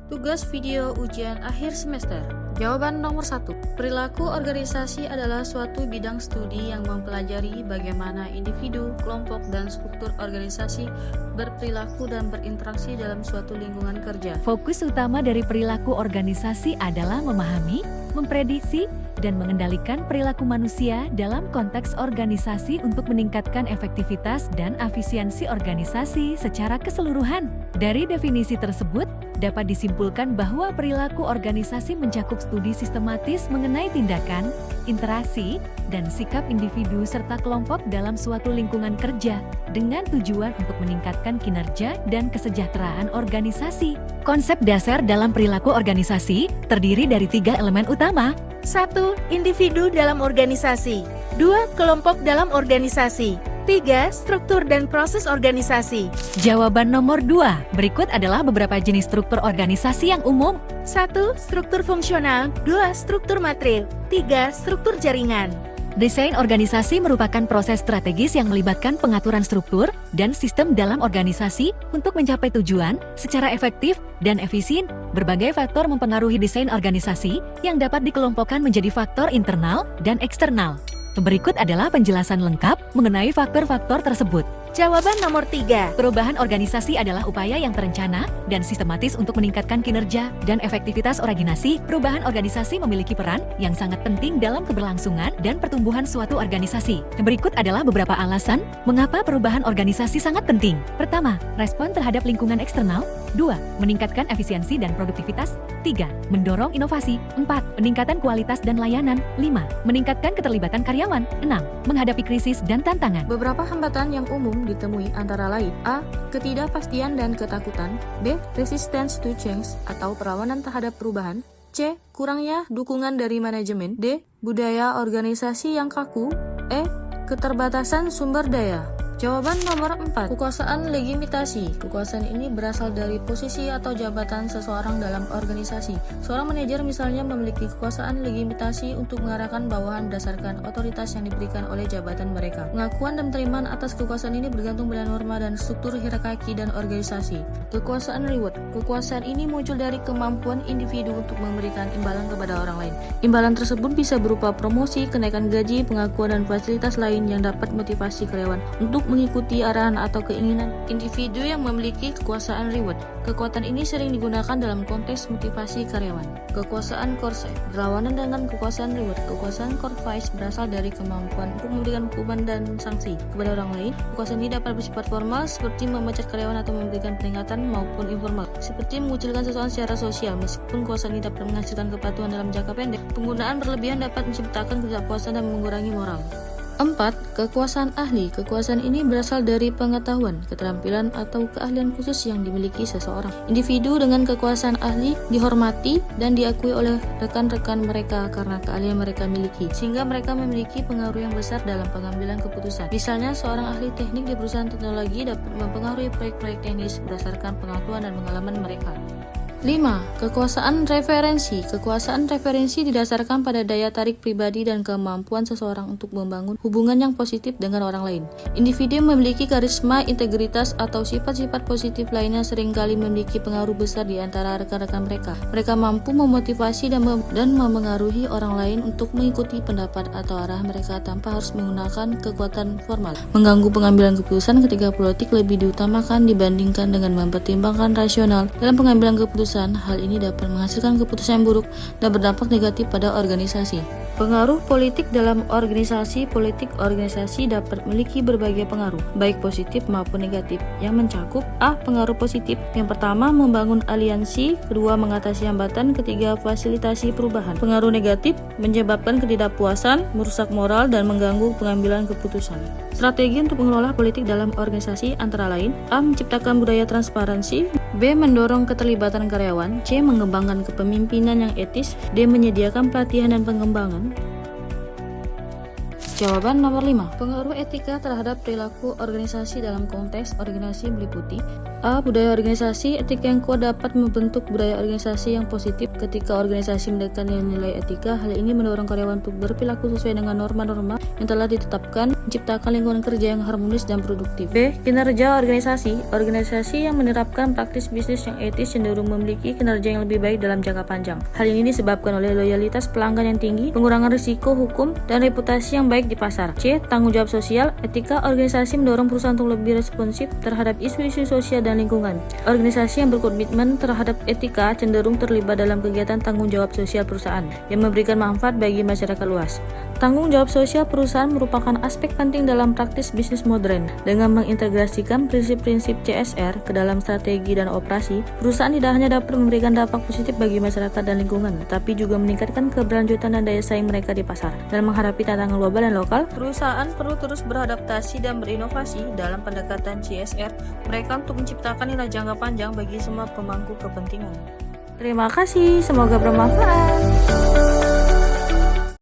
Tugas video ujian akhir semester. Jawaban nomor 1. Perilaku organisasi adalah suatu bidang studi yang mempelajari bagaimana individu, kelompok, dan struktur organisasi berperilaku dan berinteraksi dalam suatu lingkungan kerja. Fokus utama dari perilaku organisasi adalah memahami, memprediksi, dan mengendalikan perilaku manusia dalam konteks organisasi untuk meningkatkan efektivitas dan efisiensi organisasi secara keseluruhan. Dari definisi tersebut, dapat disimpulkan bahwa perilaku organisasi mencakup studi sistematis mengenai tindakan, interaksi, dan sikap individu serta kelompok dalam suatu lingkungan kerja dengan tujuan untuk meningkatkan kinerja dan kesejahteraan organisasi. Konsep dasar dalam perilaku organisasi terdiri dari 3 elemen utama. 1. Individu dalam organisasi. 2. Kelompok dalam organisasi. 3. Struktur dan proses organisasi. Jawaban nomor 2. Berikut adalah beberapa jenis struktur organisasi yang umum. 1. Struktur fungsional. 2. Struktur material. 3. Struktur jaringan. Desain organisasi merupakan proses strategis yang melibatkan pengaturan struktur dan sistem dalam organisasi untuk mencapai tujuan secara efektif dan efisien. Berbagai faktor mempengaruhi desain organisasi yang dapat dikelompokkan menjadi faktor internal dan eksternal. Berikut adalah penjelasan lengkap mengenai faktor-faktor tersebut. Jawaban nomor 3. Perubahan organisasi adalah upaya yang terencana dan sistematis untuk meningkatkan kinerja dan efektivitas organisasi. Perubahan organisasi memiliki peran yang sangat penting dalam keberlangsungan dan pertumbuhan suatu organisasi. Berikut adalah beberapa alasan mengapa perubahan organisasi sangat penting. Pertama, respon terhadap lingkungan eksternal. 2. Meningkatkan efisiensi dan produktivitas. 3. Mendorong inovasi. 4. Peningkatan kualitas dan layanan. 5. Meningkatkan keterlibatan karyawan. 6. Menghadapi krisis dan tantangan. Beberapa hambatan yang umum ditemui antara lain: A. Ketidakpastian dan ketakutan. B. Resistance to change atau perlawanan terhadap perubahan. C. Kurangnya dukungan dari manajemen. D. Budaya organisasi yang kaku. E. Keterbatasan sumber daya. Jawaban nomor 4. Kekuasaan legitimasi. Kekuasaan ini berasal dari posisi atau jabatan seseorang dalam organisasi. Seorang manajer misalnya memiliki kekuasaan legitimasi untuk mengarahkan bawahan berdasarkan otoritas yang diberikan oleh jabatan mereka. Pengakuan dan penerimaan atas kekuasaan ini bergantung pada norma dan struktur hierarki dan organisasi. Kekuasaan reward. Kekuasaan ini muncul dari kemampuan individu untuk memberikan imbalan kepada orang lain. Imbalan tersebut bisa berupa promosi, kenaikan gaji, pengakuan, dan fasilitas lain yang dapat motivasi karyawan untuk mengikuti arahan atau keinginan individu yang memiliki kekuasaan reward. Kekuatan ini sering digunakan dalam konteks motivasi karyawan. Kekuasaan core berlawanan dengan kekuasaan reward. Kekuasaan core vice berasal dari kemampuan untuk memberikan hukuman dan sanksi kepada orang lain. Kekuasaan ini dapat bersifat formal seperti memecat karyawan atau memberikan peringatan, maupun informal seperti mengucilkan seseorang secara sosial. Meskipun kekuasaan ini dapat menghasilkan kepatuhan dalam jangka pendek, penggunaan berlebihan dapat menciptakan ketidakpuasan dan mengurangi moral. 4. Kekuasaan ahli. Kekuasaan ini berasal dari pengetahuan, keterampilan, atau keahlian khusus yang dimiliki seseorang. Individu dengan kekuasaan ahli dihormati dan diakui oleh rekan-rekan mereka karena keahlian mereka miliki, sehingga mereka memiliki pengaruh yang besar dalam pengambilan keputusan. Misalnya, seorang ahli teknik di perusahaan teknologi dapat mempengaruhi proyek-proyek teknis berdasarkan pengetahuan dan pengalaman mereka. 5. Kekuasaan referensi. Kekuasaan referensi didasarkan pada daya tarik pribadi dan kemampuan seseorang untuk membangun hubungan yang positif dengan orang lain. Individu yang memiliki karisma, integritas, atau sifat-sifat positif lainnya seringkali memiliki pengaruh besar di antara rekan-rekan mereka. Mereka mampu memotivasi dan memengaruhi orang lain untuk mengikuti pendapat atau arah mereka tanpa harus menggunakan kekuatan formal. Mengganggu pengambilan keputusan ketika politik lebih diutamakan dibandingkan dengan mempertimbangkan rasional dalam pengambilan keputusan. Hal ini dapat menghasilkan keputusan yang buruk dan berdampak negatif pada organisasi. Pengaruh politik dalam organisasi. Politik organisasi dapat memiliki berbagai pengaruh, baik positif maupun negatif, yang mencakup: A. Pengaruh positif. Yang pertama, membangun aliansi. Kedua, mengatasi hambatan. Ketiga, fasilitasi perubahan. Pengaruh negatif menyebabkan ketidakpuasan, merusak moral, dan mengganggu pengambilan keputusan. Strategi untuk mengelola politik dalam organisasi antara lain: A. Menciptakan budaya transparansi. B. Mendorong keterlibatan karyawan. C. Mengembangkan kepemimpinan yang etis. D. Menyediakan pelatihan dan pengembangan. Jawaban nomor 5. Pengaruh etika terhadap perilaku organisasi dalam konteks organisasi meliputi A. Budaya organisasi. Etika yang kuat dapat membentuk budaya organisasi yang positif. Ketika organisasi menekankan nilai etika, hal ini mendorong karyawan untuk berperilaku sesuai dengan norma-norma yang telah ditetapkan, menciptakan lingkungan kerja yang harmonis dan produktif. B. Kinerja organisasi. Organisasi yang menerapkan praktis bisnis yang etis cenderung memiliki kinerja yang lebih baik dalam jangka panjang. Hal ini disebabkan oleh loyalitas pelanggan yang tinggi, pengurangan risiko hukum, dan reputasi yang baik di pasar. C. Tanggung jawab sosial. Etika organisasi mendorong perusahaan untuk lebih responsif terhadap isu-isu sosial dan lingkungan. Organisasi yang berkomitmen terhadap etika cenderung terlibat dalam kegiatan tanggung jawab sosial perusahaan yang memberikan manfaat bagi masyarakat luas. Tanggung jawab sosial perusahaan merupakan aspek penting dalam praktis bisnis modern. Dengan mengintegrasikan prinsip-prinsip CSR ke dalam strategi dan operasi, perusahaan tidak hanya dapat memberikan dampak positif bagi masyarakat dan lingkungan, tetapi juga meningkatkan keberlanjutan dan daya saing mereka di pasar. Dalam menghadapi tantangan global dan lokal, perusahaan perlu terus beradaptasi dan berinovasi dalam pendekatan CSR mereka untuk menciptakan nilai jangka panjang bagi semua pemangku kepentingan. Terima kasih, semoga bermanfaat.